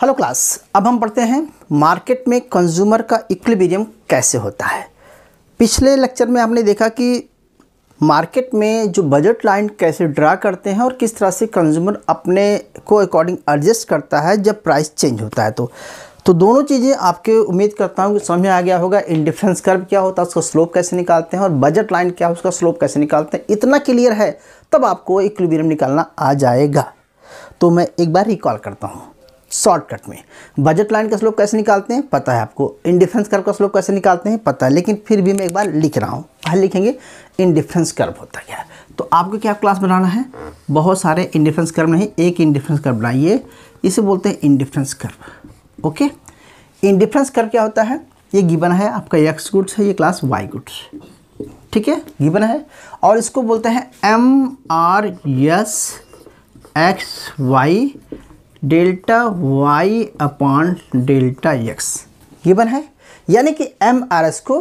Hello class, अब हम पढ़ते हैं मार्केट में कंज्यूमर का इक्विलिब्रियम कैसे होता है। पिछले लेक्चर में आपने देखा कि मार्केट में जो बजट लाइन कैसे ड्रा करते हैं और किस तरह से कंज्यूमर अपने को अकॉर्डिंग एडजस्ट करता है जब प्राइस चेंज होता है। तो दोनों चीज़ें आपके उम्मीद करता हूँ कि समझ में आ गया होगा। इंडिफरेंस कर्व क्या होता है, उसका स्लोप कैसे निकालते हैं, और बजट लाइन क्या है, उसका स्लोप कैसे निकालते हैं। इतना क्लियर है तब आपको इक्विलिब्रियम निकालना आ जाएगा। तो मैं एक बार रिकॉल करता हूँ शॉर्टकट में। बजट लाइन का स्लोप कैसे निकालते हैं पता है आपको, इंडिफरेंस कर्व का स्लोप कैसे निकालते हैं पता है, लेकिन फिर भी मैं एक बार लिख रहा हूँ। पहले लिखेंगे इंडिफरेंस कर्व होता क्या है। तो आपको क्या क्लास बनाना है, बहुत सारे इंडिफरेंस कर्व नहीं, एक इंडिफरेंस कर्व बनाइए, इसे बोलते हैं indifference curve. Okay, indifference curve क्या होता है, ये गिवन है आपका एक्स गुड्स है, ये क्लास वाई गुड्स, ठीक है, गिवन है। और इसको बोलते हैं MRS XY delta Y upon delta X, given है। यानी कि MRS को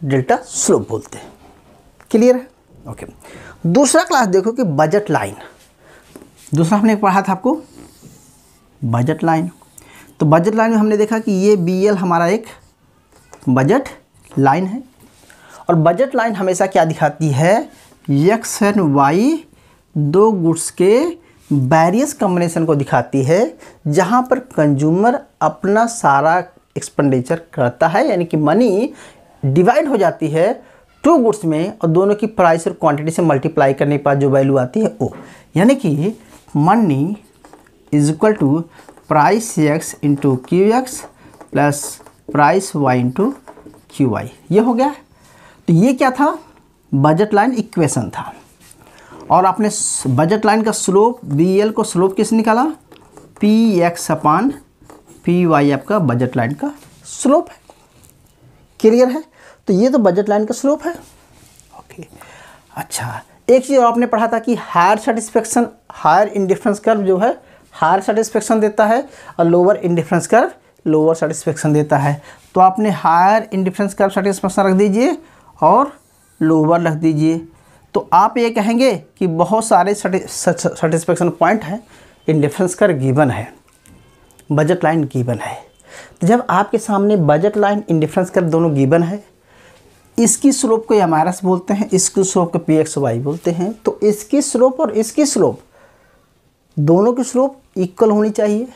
डेल्टा स्लोप बोलते हैं। क्लियर है? ओके। दूसरा क्लास देखो कि बजट लाइन, दूसरा हमने पढ़ा था आपको बजट लाइन। तो बजट लाइन में हमने देखा कि ये BL हमारा एक बजट लाइन है, और बजट लाइन हमेशा क्या दिखाती है, एक्स एंड वाई दो गुड्स के वेरियस कॉम्बिनेशन को दिखाती है, जहां पर कंज्यूमर अपना सारा एक्सपेंडिचर करता है, यानी कि मनी डिवाइड हो जाती है टू गुड्स में, और दोनों की प्राइस और क्वांटिटी से मल्टीप्लाई करने के बाद जो वैल्यू आती है वो, यानी कि money is equal to price X into Q X plus price Y into Q Y. ये हो गया। तो ये क्या था, बजट लाइन इक्वेशन था। और आपने बजट लाइन का स्लोप BL को स्लोप किसने निकाला, PX अपान PY आपका बजट लाइन का स्लोप है। क्लियर है? तो ये तो बजट लाइन का स्लोप है। ओके, अच्छा, एक चीज़ आपने पढ़ा था कि higher satisfaction, higher indifference curve जो है हायर सेटिस्फेक्शन देता है, और lower indifference curve lower satisfaction देता है। तो आपने हायर इंडिफरेंस कर्व सेटिस्फेक्शन रख दीजिए और लोअर रख दीजिए। तो आप ये कहेंगे कि बहुत सारे सेटिस्फेक्शन पॉइंट हैं, इंडिफरेंस कर्व गिवन है, बजट लाइन गिवन है। तो जब आपके सामने बजट लाइन इंडिफरेंस कर्व दोनों गिवन है, इसकी स्लोप को MRS बोलते हैं, इसकी स्लोप को PXY बोलते हैं। तो इसकी स्लोप और इसकी स्लोप दोनों की स्लोप इक्वल होनी चाहिए।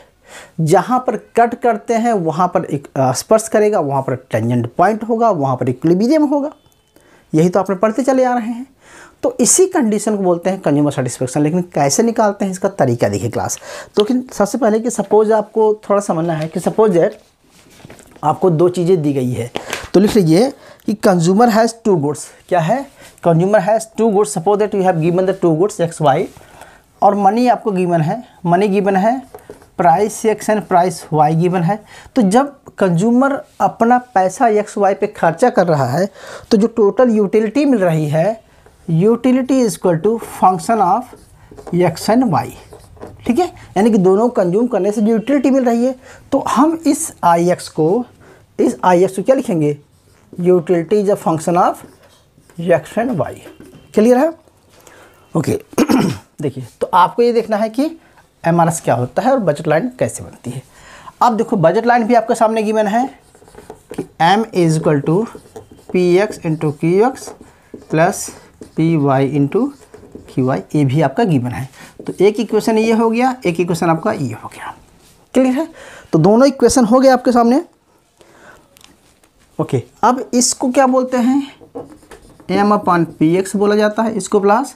जहाँ पर कट करते हैं वहाँ पर एक स्पर्श करेगा, वहाँ पर टेंजेंट पॉइंट होगा, वहाँ पर इक्विलिब्रियम होगा। यही तो आपने पढ़ते चले आ रहे हैं। तो इसी कंडीशन को बोलते हैं कंज्यूमर सेटिस्फेक्शन। लेकिन कैसे निकालते हैं इसका तरीका देखिए क्लास। तो सबसे पहले कि सपोज आपको थोड़ा समझना है कि सपोज है आपको दो चीज़ें दी गई है, तो लिख लीजिए कि कंज्यूमर हैज़ टू गुड्स। क्या है, consumer has two goods. Suppose that you have given the two goods X Y, और मनी आपको गिवन है, मनी गिवन है, price X and price Y given है। तो जब कंज्यूमर अपना पैसा एक्स वाई पे खर्चा कर रहा है, तो जो टोटल यूटिलिटी मिल रही है, utility is equal to function of X and Y, ठीक है। यानी कि दोनों कंज्यूम करने से जो यूटिलिटी मिल रही है, तो हम इस IX को क्या लिखेंगे, utility is a function of X and Y. Clear है? ओके। देखिए, तो आपको ये देखना है कि MRS क्या होता है और बजट लाइन कैसे बनती है। अब देखो, बजट लाइन भी आपके सामने गिवन है कि M is equal to PX into QX plus PY into QY, ये भी आपका गिवन है। तो एक इक्वेशन ये हो गया, एक इक्वेशन आपका ये हो गया। क्लियर है? तो दोनों इक्वेशन हो गए आपके सामने। ओके, अब इसको क्या बोलते हैं, M अपान PX बोला जाता है, इसको प्लस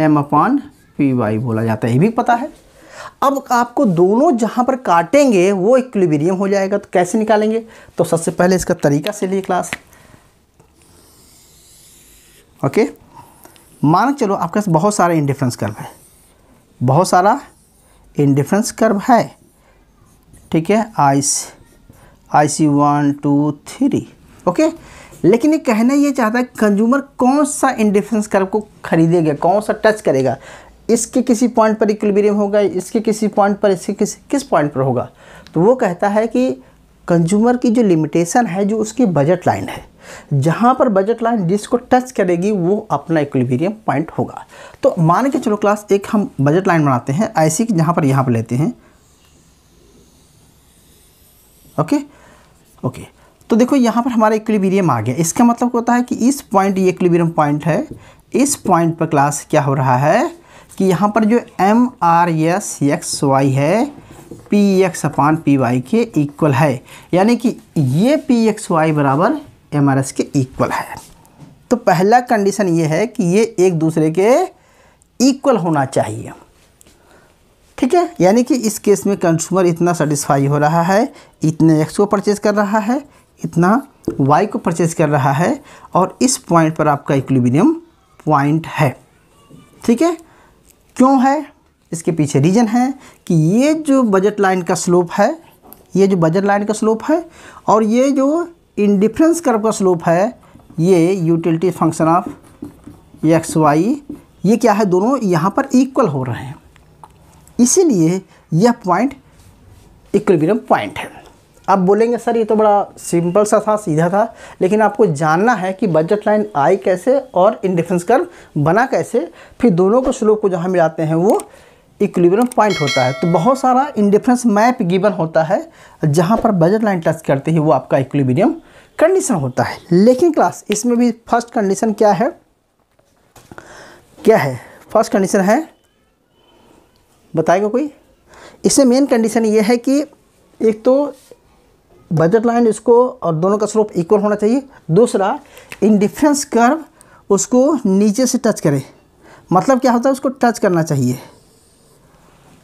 M अपान PY बोला जाता है, ये भी पता है। अब आपको दोनों जहाँ पर काटेंगे वो इक्विलिब्रियम हो जाएगा। तो कैसे निकालेंगे, तो सबसे पहले इसका तरीका से लिए क्लास। ओके, मान चलो आपके पास बहुत सारा इंडिफरेंस कर्व है, बहुत सारा इंडिफरेंस कर्व है, ठीक है, IC 1 2 3। ओके, लेकिन ये कहना ये चाहता है कंज्यूमर कौन सा इंडिफरेंस कर्व को खरीदेगा, कौन सा टच करेगा। इसके किसी पॉइंट पर इक्विलिब्रियम होगा, इसके किसी पॉइंट पर, इसके किस पॉइंट पर होगा। तो वो कहता है कि कंज्यूमर की जो लिमिटेशन है, जो उसकी बजट लाइन है, जहाँ पर बजट लाइन जिसको टच करेगी वो अपना इक्विलिब्रियम पॉइंट होगा। तो मान के चलो क्लास, एक हम बजट लाइन बनाते हैं ऐसी कि जहाँ पर यहाँ पर लेते हैं ओके। तो देखो यहाँ पर हमारा इक्विलिब्रियम आ गया। इसका मतलब होता है कि इस पॉइंट, ये इक्विलिब्रियम पॉइंट है, इस पॉइंट पर क्लास क्या हो रहा है कि यहाँ पर जो MRS/XY है PX/PY के इक्वल है, यानी कि ये PXY बराबर MRS के इक्वल है। तो पहला कंडीशन ये है कि ये एक दूसरे के इक्वल होना चाहिए, ठीक है। यानी कि इस केस में कंज्यूमर इतना सेटिस्फाई हो रहा है, इतने X को परचेज कर रहा है, इतना Y को परचेज कर रहा है, और इस पॉइंट पर आपका इक्विलिब्रियम पॉइंट है, ठीक है। क्यों है? इसके पीछे रीज़न है कि ये जो बजट लाइन का स्लोप है, ये जो बजट लाइन का स्लोप है, और ये जो इंडिफरेंस कर्व का स्लोप है, ये यूटिलिटी फंक्शन ऑफ XY, ये क्या है, दोनों यहाँ पर इक्वल हो रहे हैं, इसीलिए यह पॉइंट इक्विलिब्रियम पॉइंट है। आप बोलेंगे सर ये तो बड़ा सिंपल सा था, सीधा था, लेकिन आपको जानना है कि बजट लाइन आई कैसे और इंडिफरेंस कर्व बना कैसे, फिर दोनों को स्लोप को जहाँ मिलाते हैं वो इक्विलिब्रियम पॉइंट होता है। तो बहुत सारा इंडिफरेंस मैप गिवन होता है, जहाँ पर बजट लाइन टच करते ही वो आपका इक्विलिब्रियम कंडीशन होता है। लेकिन क्लास इसमें भी फर्स्ट कंडीशन क्या है, फर्स्ट कंडीशन है, बताएगा कोई? इसमें मेन कंडीशन ये है कि एक तो बजट लाइन इसको और दोनों का स्लोप इक्वल होना चाहिए, दूसरा इंडिफरेंस कर्व उसको नीचे से टच करे, मतलब क्या होता है, उसको टच करना चाहिए,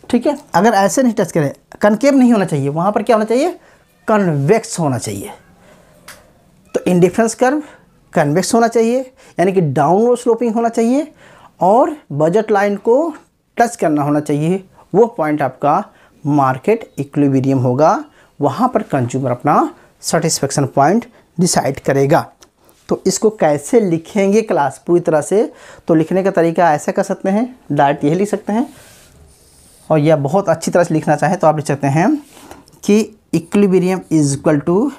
ठीक है। अगर ऐसे नहीं टच करे, कनकेव नहीं होना चाहिए, वहाँ पर क्या होना चाहिए, कन्वेक्स होना चाहिए। तो इंडिफरेंस कर्व कन्वेक्स होना चाहिए, यानी कि डाउनवर्ड स्लोपिंग होना चाहिए, और बजट लाइन को टच करना होना चाहिए। वो पॉइंट आपका मार्केट इक्विलिब्रियम होगा, वहाँ पर कंज्यूमर अपना सेटिस्फेक्शन पॉइंट डिसाइड करेगा। तो इसको कैसे लिखेंगे क्लास पूरी तरह से, तो लिखने का तरीका ऐसा कर सकते हैं, डायरेक्ट यही लिख सकते हैं, और यह बहुत अच्छी तरह से लिखना चाहें तो आप लिख सकते हैं कि equilibrium is equal to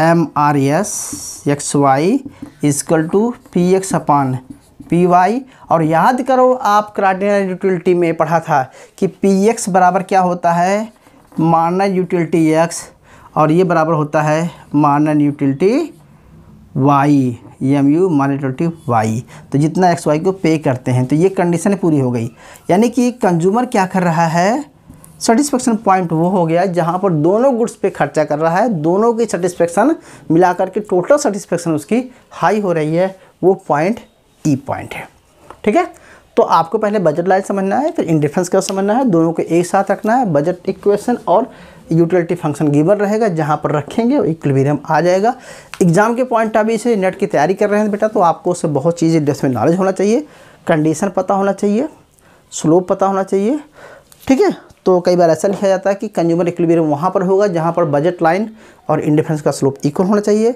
MRS/XY is equal to PX/PY। और याद करो, आप कार्डिनल यूटिलिटी में पढ़ा था कि PX बराबर क्या होता है, मार्जिनल यूटिलिटी X, और ये बराबर होता है marginal utility Y, MU marginal utility Y। तो जितना XY को पे करते हैं, तो ये कंडीशन पूरी हो गई। यानी कि कंज्यूमर क्या कर रहा है, सेटिस्फेक्शन पॉइंट वो हो गया जहाँ पर दोनों गुड्स पे खर्चा कर रहा है, दोनों की सेटिस्फेक्शन मिलाकर के टोटल सेटिस्फेक्शन उसकी हाई हो रही है, वो पॉइंट ई पॉइंट है, ठीक है। तो आपको पहले बजट लाइन समझना है, फिर इंडिफरेंस कर्व समझना है, दोनों को एक साथ रखना है। बजट इक्वेशन और यूटिलिटी फंक्शन गिवन रहेगा, जहाँ पर रखेंगे इक्विलिब्रियम आ जाएगा। एग्जाम के पॉइंट अभी से नेट की तैयारी कर रहे हैं बेटा, तो आपको उससे बहुत चीज़ें डेप्थ में नॉलेज होना चाहिए, कंडीशन पता होना चाहिए, स्लोप पता होना चाहिए, ठीक है। तो कई बार ऐसा लिखा जाता है कि कंज्यूमर इक्विलिब्रियम वहाँ पर होगा जहाँ पर बजट लाइन और इंडिफरेंस का स्लोप इक्वल होना चाहिए,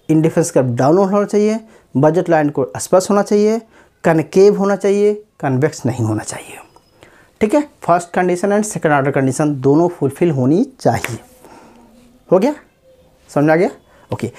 इंडिफरेंस का डाउन होना चाहिए, बजट लाइन को स्पर्श होना चाहिए, कनकेव होना चाहिए, कन्वेक्स नहीं होना चाहिए, ठीक है। First condition and second order condition दोनों फुलफिल होनी चाहिए। हो गया, समझ आ गया? ओके।